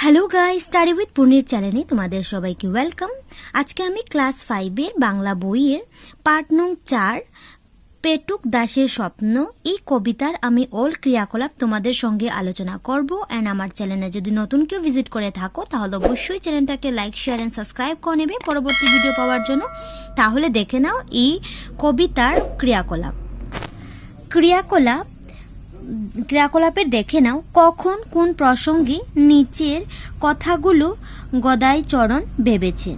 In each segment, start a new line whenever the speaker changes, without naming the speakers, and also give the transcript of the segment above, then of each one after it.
Hello guys, study with পূর্ণির চ্যানেলে তোমাদের সবাইকে ওয়েলকাম। আজকে আমি ক্লাস 5-এর বাংলা বইয়ের পার্ট নং 4 পেটুক দাসের স্বপ্ন এই কবিতার আমি অল ক্রিয়াকলাপ তোমাদের সঙ্গে আলোচনা করব। অ্যান্ড আমার চ্যানেলে যদি নতুন কেউ ভিজিট করে থাকো তাহলে অবশ্যই চ্যানেলটাকে লাইক, শেয়ার অ্যান্ড সাবস্ক্রাইব করে নেবে পরবর্তী ভিডিও পাওয়ার জন্য। তাহলে দেখে নাও এই কবিতার ক্রিয়াকলাপের দেখে নাও কখন কোন প্রসঙ্গে নিচের কথাগুলো গদাইচরণ ভেবেছেন।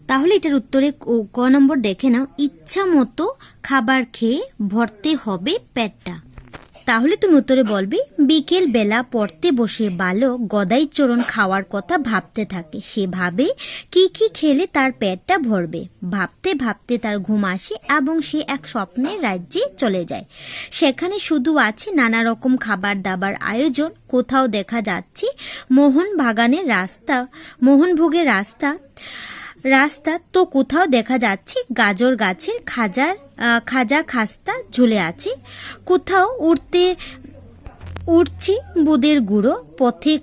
তাহলে এটার উত্তরে ক নম্বর দেখে নাও, ইচ্ছা মতো খাবার খেয়ে ভরতে হবে পেটটা। তাহলে তুমি উত্তরে বলবে, বিকেল বেলা পড়তে বসে বালক গদাইচরণ খাওয়ার কথা ভাবতে থাকে। সে ভাবে কি কি খেলে তার পেটটা ভরবে। ভাবতে ভাবতে তার ঘুম আসে এবং সে এক স্বপ্নের রাজ্যে চলে যায়। সেখানে শুধু আছে নানা রকম খাবার দাবার আয়োজন। কোথাও দেখা যাচ্ছে মোহনভোগের রাস্তা, তো কোথাও দেখা যাচ্ছে গাজর গাছের খাজা খাস্তা ঝুলে আছে। কোথাও উঠছে বুদের গুঁড়ো, পথে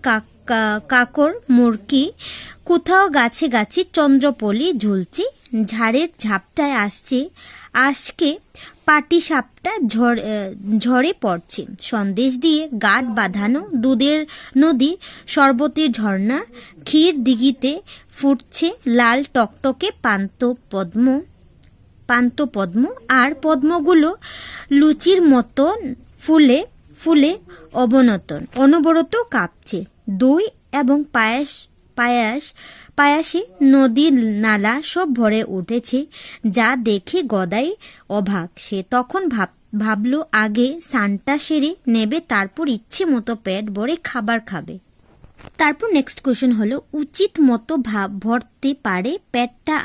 কাকর মুরকি, কোথাও গাছে গাছে চন্দ্রপলি ঝুলছে। ঝাড়ের ঝাপটায় আজকে পাটিসাপটা ঝরে পড়ছে। সন্দেশ দিয়ে গাঁট বাঁধানো দুধের নদী, শরবতের ঝর্ণা, ক্ষীর দিঘিতে ফুটছে লাল টকটকে পান্তপদ্ম, আর পদ্মগুলো লুচির মতন ফুলে অনবরত কাঁপছে। দই এবং পায়াসে নদী নালা সব ভরে উঠেছে, যা দেখে গদাই অবাক। সে তখন ভাবলো আগে স্নানটা সেরে নেবে, তারপর ইচ্ছে মতো পেট ভরে খাবার খাবে। তারপর নেক্সট কোয়েশ্চেন হলো, উচিত মতো ভরতে পারে পেটটা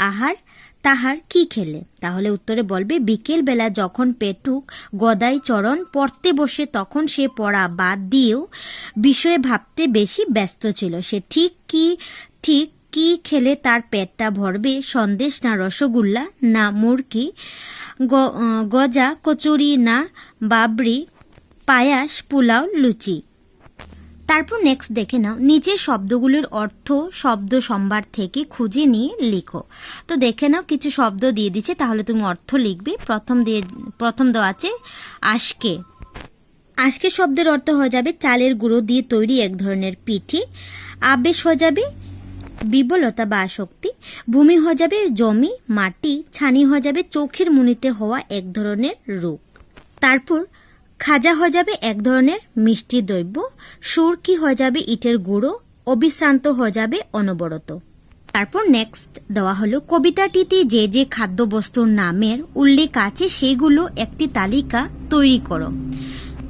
তাহার কি খেলে। তাহলে উত্তরে বলবে, বিকেল বেলা যখন পেটুক গদাইচরণ পড়তে বসে তখন সে পড়া বাদ দিয়েও বিষয়ে ভাবতে বেশি ব্যস্ত ছিল। সে ঠিক কি খেলে তার পেটটা ভরবে, সন্দেশ না রসগোল্লা না মুরকি, গজা কচুরি না বাবরি, পায়াস পোলাও লুচি। তারপর নেক্সট দেখে নাও, নিচের শব্দগুলোর অর্থ শব্দ সম্ভার থেকে খুঁজে নিয়ে লিখো। তো দেখে নাও কিছু শব্দ দিয়ে দিচ্ছে, তাহলে তুমি অর্থ লিখবে। প্রথম দেওয়া আছে আজকে শব্দের অর্থ হয়ে যাবে চালের গুঁড়ো দিয়ে তৈরি এক ধরনের পিঠে। আবেশ হয়ে যাবে বিবলতা বা আসক্তি। ভূমি হয়ে যাবে জমি মাটি। ছানি হয়ে যাবে চোখের মনিতে হওয়া এক ধরনের রোগ। তারপর খাজা হয়ে যাবে এক ধরনের মিষ্টি দ্রব্য। সুরকি হয়ে যাবে ইটের গুঁড়ো। অবিশ্রান্ত হয়ে যাবে অনবরত। তারপর নেক্সট দেওয়া হলো, কবিতাটিতে যে যে খাদ্যবস্তুর নামের উল্লেখ আছে সেগুলো একটি তালিকা তৈরি করো।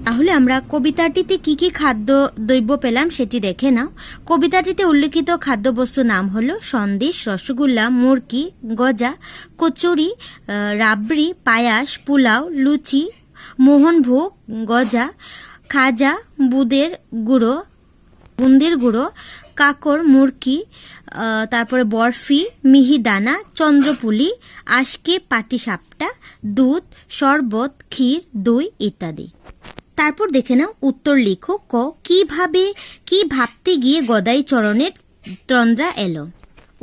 তাহলে আমরা কবিতাটিতে কি কি খাদ্য দ্রব্য পেলাম সেটি দেখে নাও। কবিতাটিতে উল্লেখিত খাদ্যবস্তুর নাম হলো সন্দেশ, রসগোল্লা, মুরকি, গজা, কচুরি, রাবড়ি, পায়াস, পোলাও, লুচি, মোহনভোগ, গজা, খাজা, বুঁদের গুঁড়ো, কাকর মুরকি, তারপরে বরফি, মিহিদানা, চন্দ্রপুলি, আজকে পাটিসাপটা, দুধ, শরবত, ক্ষীর, দই ইত্যাদি। তারপর দেখে নাও উত্তর লিখো। কি ভাবতে গিয়ে গদাইচরণের তন্দ্রা এলো।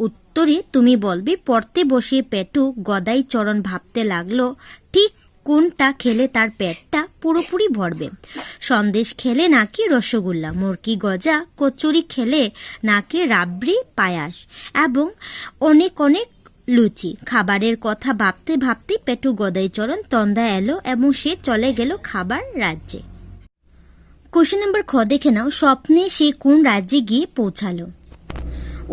উত্তরে তুমি বলবে, পড়তে বসে পেটুক গদাইচরণ ভাবতে লাগলো ঠিক কোনটা খেলে তার পেটটা পুরোপুরি ভরবে। সন্দেশ খেলে নাকি রসগোল্লা, মুরকি, গজা, কচুরি খেলে নাকি রাবড়ি, পায়াস এবং অনেক লুচি। খাবারের কথা ভাবতে ভাবতে পেটুক গদাইচরণ তন্দ্রা এলো এবং সে চলে গেল খাবার রাজ্যে। কোশ্চেন নাম্বার খ দেখে নাও, স্বপ্নে সে কোন রাজ্যে গিয়ে পৌঁছালো।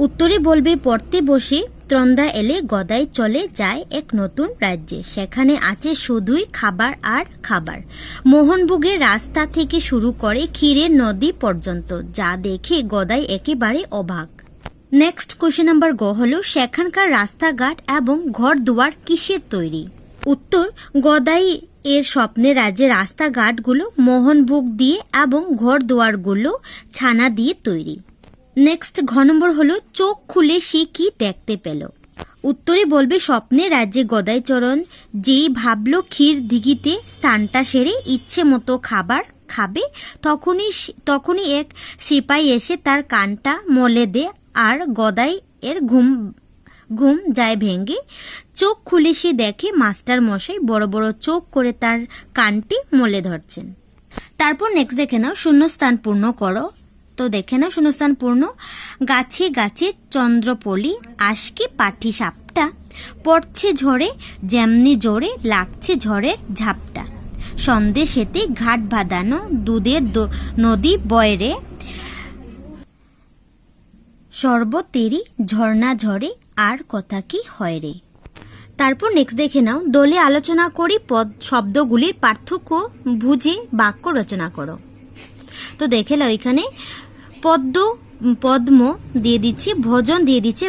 উত্তরে বলবে, পড়তে বসে তন্দ্রা এলে গদাই চলে যায় এক নতুন রাজ্যে। সেখানে আছে শুধুই খাবার আর খাবার। মোহনভোগের রাস্তা থেকে শুরু করে ক্ষীরের নদী পর্যন্ত, যা দেখে গদাই একেবারে অবাক। নেক্সট কোশ্চেন নাম্বার গ হলো, সেখানকার রাস্তাঘাট এবং ঘর দুয়ার কিসের তৈরি। উত্তর, গদাই এর স্বপ্নের রাজ্যের রাস্তাঘাটগুলো মোহনভোগ দিয়ে এবং ঘর দুয়ারগুলো ছানা দিয়ে তৈরি। নেক্সট ঘ নম্বর হলো, চোখ খুলে সে কি দেখতে পেল। উত্তরে বলবে, স্বপ্নে রাজ্যে গদাইচরণ যেই ভাবলো ক্ষীর দিঘিতে স্নানটা সেরে ইচ্ছে মতো খাবার খাবে তখনই এক সিপাই এসে তার কানটা মলে দেয় আর গদাই এর ঘুম যায় ভেঙে। চোখ খুলে সে দেখে মাস্টার মশাই বড় বড় চোখ করে তার কানটি মলে ধরছেন। তারপর নেক্সট দেখে নাও শূন্যস্থান পূর্ণ করো। তো দেখে নাও শূন্যস্থান পূর্ণ। গাছে গাছে চন্দ্রপলি, আজকে পাটি সাপটা, পড়ছে ঝড়ে যেমনি জোরে, লাগছে ঝড়ের ঝাপটা। সন্দেশেতে ঘাট বাঁধানো, দুধের নদী বয় রে, সর্বতেরই ঝর্ণা ঝরে, আর কথা কি হয় রে। তারপর নেক্সট দেখে নাও দলে আলোচনা করি শব্দগুলির পার্থক্য বুঝে বাক্য রচনা করো। তো দেখে নাও এখানে পদ্ম দিয়ে দিচ্ছি, ভোজন দিয়ে দিচ্ছে,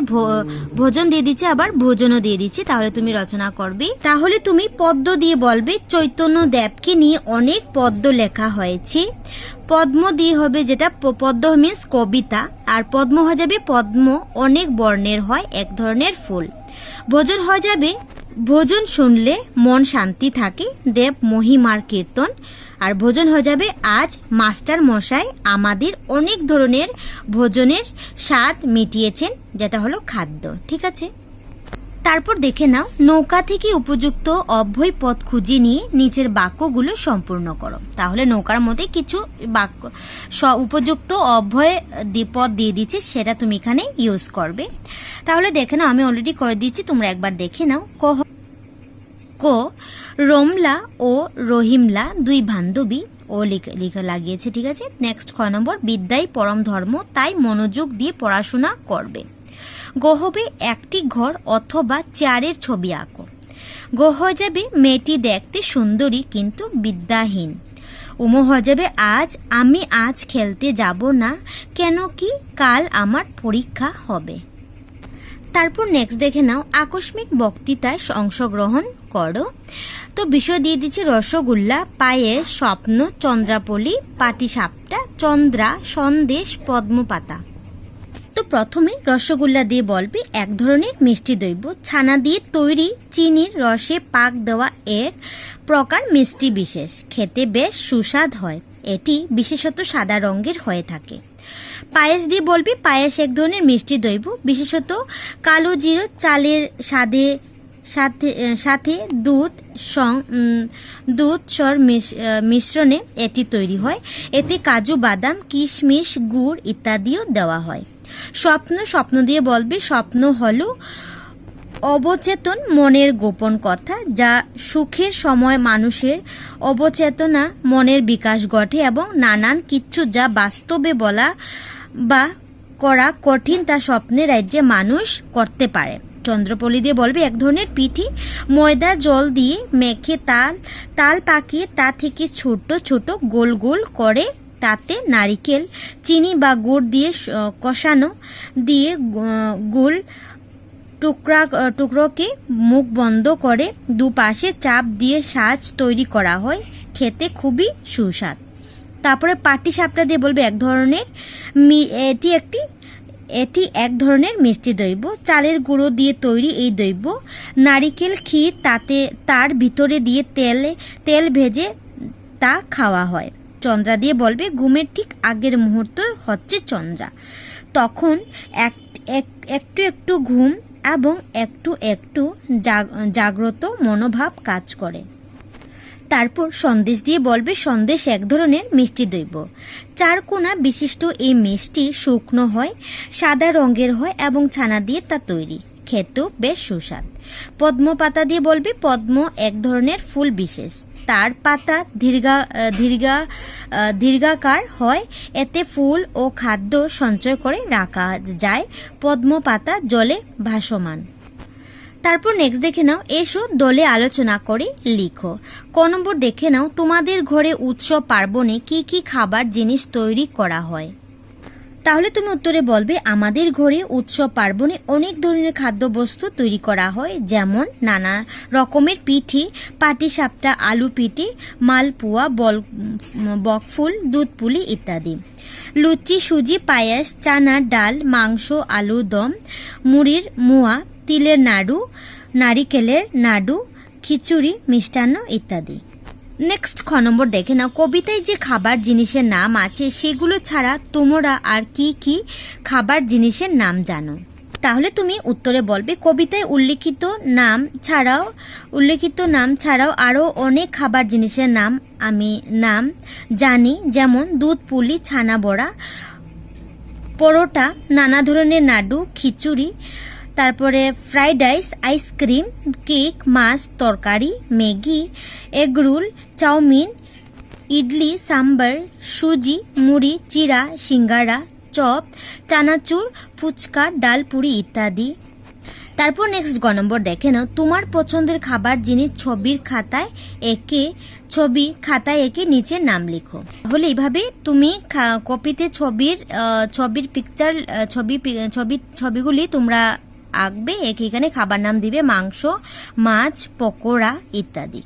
ভোজন দিয়ে দিচ্ছে, আবার ভোজনও দিয়ে দিচ্ছে। তাহলে তুমি রচনা করবে। তাহলে তুমি পদ্ম দিয়ে বলবে চৈতন্য দেবকে নিয়ে অনেক পদ্য লেখা হয়েছে। পদ্ম দিয়ে হবে যেটা পদ্ম মিন্স কবিতা, আর পদ্ম হয়ে যাবে পদ্ম অনেক বর্ণের হয়, এক ধরনের ফুল। ভোজন হয়ে যাবে ভোজন শুনলে মন শান্তি থাকে, দেব মহিমার কীর্তন। আর ভোজন হয়ে যাবে আজ মাস্টার মশাই আমাদের অনেক ধরনের ভোজনের স্বাদ মিটিয়েছেন, যেটা হলো খাদ্য। ঠিক আছে, তারপর দেখে নাও নৌকা থেকে উপযুক্ত অব্যয় পদ খুঁজে নিয়ে নিচের বাক্যগুলো সম্পূর্ণ করো। তাহলে নৌকার মধ্যে কিছু বাক্য উপযুক্ত অব্যয় পদ দিয়ে দিচ্ছে, সেটা তুমি এখানে ইউজ করবে। তাহলে দেখে নাও আমি অলরেডি করে দিচ্ছি, তোমরা একবার দেখে নাও। ক রমলা ও রহিমলা দুই বান্ধবী, ও লিখে লাগিয়েছে। ঠিক আছে, নেক্সট 6 নম্বর বিদ্যাই পরম ধর্ম, তাই মনোযোগ দিয়ে পড়াশোনা করবে। গ হবে একটি ঘর অথবা চেয়ারের ছবি আঁকো। গ হয়ে যাবে মেয়েটি দেখতে সুন্দরী কিন্তু বিদ্যাহীন। উম হয়ে যাবে আমি আজ খেলতে যাব না, কেন কি কাল আমার পরীক্ষা হবে। তারপর নেক্সট দেখে নাও আকস্মিক বক্তৃতায় অংশগ্রহণ করো। তো বিষয় দিয়ে দিচ্ছে রসগোল্লা, পায়েস, স্বপ্ন, চন্দ্রাপলি, পাটিসাপটা, চন্দ্রা, সন্দেশ, পদ্মপাতা। তো প্রথমে রসগোল্লা দিয়ে বলবে এক ধরনের মিষ্টি দ্রব্য, ছানা দিয়ে তৈরি, চিনির রসে পাক দেওয়া এক প্রকার মিষ্টি বিশেষ, খেতে বেশ সুস্বাদ হয়, এটি বিশেষত সাদা রঙের হয়ে থাকে। পায়েস দিয়ে বলবে পায়েস এক ধরনের মিষ্টি দ্রব্য, বিশেষত কালো জিরে চালের সাথে দুধ সর মিশ্রণে এটি তৈরি হয়, এতে কাজু বাদাম কিশমিশ গুড় ইত্যাদিও দেওয়া হয়। স্বপ্ন দিয়ে বলবে স্বপ্ন হলো অবচেতন মনের গোপন কথা, যা সুখের সময় মানুষের অবচেতনা মনের বিকাশ ঘটে এবং নানান কিছু যা বাস্তবে বলা বা করা কঠিন তা স্বপ্নের রাজ্যে মানুষ করতে পারে। চন্দ্রপলি দিয়ে বলবে এক ধরনের পিঠি, ময়দা জল দিয়ে মেখে তাল পাকিয়ে তা থেকে ছোট ছোট গোল গোল করে তাতে নারিকেল চিনি বা গুড় দিয়ে কষানো দিয়ে গোল টুকরোকে মুখ বন্ধ করে দুপাশে চাপ দিয়ে সাজ তৈরি করা হয়, খেতে খুবই সুস্বাদ। তারপরে পাটিসাপটা দিয়ে বলবে এটি এক ধরনের মিষ্টি দ্রব্য, চালের গুঁড়ো দিয়ে তৈরি এই দ্রব্য, নারিকেল ক্ষীর তার ভিতরে দিয়ে তেল ভেজে তা খাওয়া হয়। চন্দ্রা দিয়ে বলবে ঘুমের ঠিক আগের মুহূর্ত হচ্ছে চন্দ্রা, তখন একটু একটু ঘুম এবং একটু একটু জাগ্রত মনোভাব কাজ করে। তারপর সন্দেশ দিয়ে বলবে সন্দেশ এক ধরনের মিষ্টি দ্রব্য, চারকোনা বিশিষ্ট এই মিষ্টি শুকনো হয়, সাদা রঙের হয় এবং ছানা দিয়ে তা তৈরি, খেতেও বেশ সুস্বাদ। পদ্মপাতা দিয়ে বলবে পদ্ম এক ধরনের ফুল বিশেষ, তার পাতা দীর্ঘাকার হয়, এতে ফুল ও খাদ্য সঞ্চয় করে রাখা যায়, পদ্ম পাতা জলে ভাসমান। তারপর নেক্সট দেখে নাও এসো দলে আলোচনা করে লিখো। ক নম্বর দেখে নাও তোমাদের ঘরে উৎসব পার্বণে কি কি খাবার জিনিস তৈরি করা হয়। তাহলে তুমি উত্তরে বলবে আমাদের ঘরে উৎসব পার্বণে অনেক ধরনের খাদ্যবস্তু তৈরি করা হয়, যেমন নানা রকমের পিঠে, পাটিসাপটা, আলু পিঠে, মালপোয়া, বকফুল, দুধ পুলি ইত্যাদি, লুচি, সুজি, পায়েস, চানা ডাল, মাংস, আলুর দম, মুড়ির মুয়া, তিলের নাড়ু, নারিকেলের নাড়ু, খিচুড়ি, মিষ্টান্ন ইত্যাদি। নেক্সট 6 নম্বর দেখে নাও, কবিতায় যে খাবার জিনিসের নাম আছে সেগুলো ছাড়া তোমরা আর কি কি খাবার জিনিসের নাম জানো? তাহলে তুমি উত্তরে বলবে কবিতায় উল্লেখিত নাম ছাড়াও আরও অনেক খাবার জিনিসের আমি জানি, যেমন দুধ পুলি, ছানা বড়া, পরোটা, নানা ধরনের নাড়ু, খিচুড়ি, তারপরে ফ্রাইড রাইস, আইসক্রিম, কেক, মাছ, তরকারি, Maggi, egg roll, chow mein, idli, sambar, সুজি, মুড়ি, চিড়া, সিঙ্গারা, চপ, চানাচুর, ফুচকা, ডালপুরি ইত্যাদি। তারপর নেক্সট 9 নম্বর দেখে নাও, তোমার পছন্দের খাবার জিনিস ছবির খাতায় এঁকে নিচে নাম লিখো। তাহলে এইভাবে তুমি কপিতে ছবিগুলি তোমরা আঁকবে, এখানে খাবার নাম দিবে মাংস, মাছ, পকোড়া ইত্যাদি।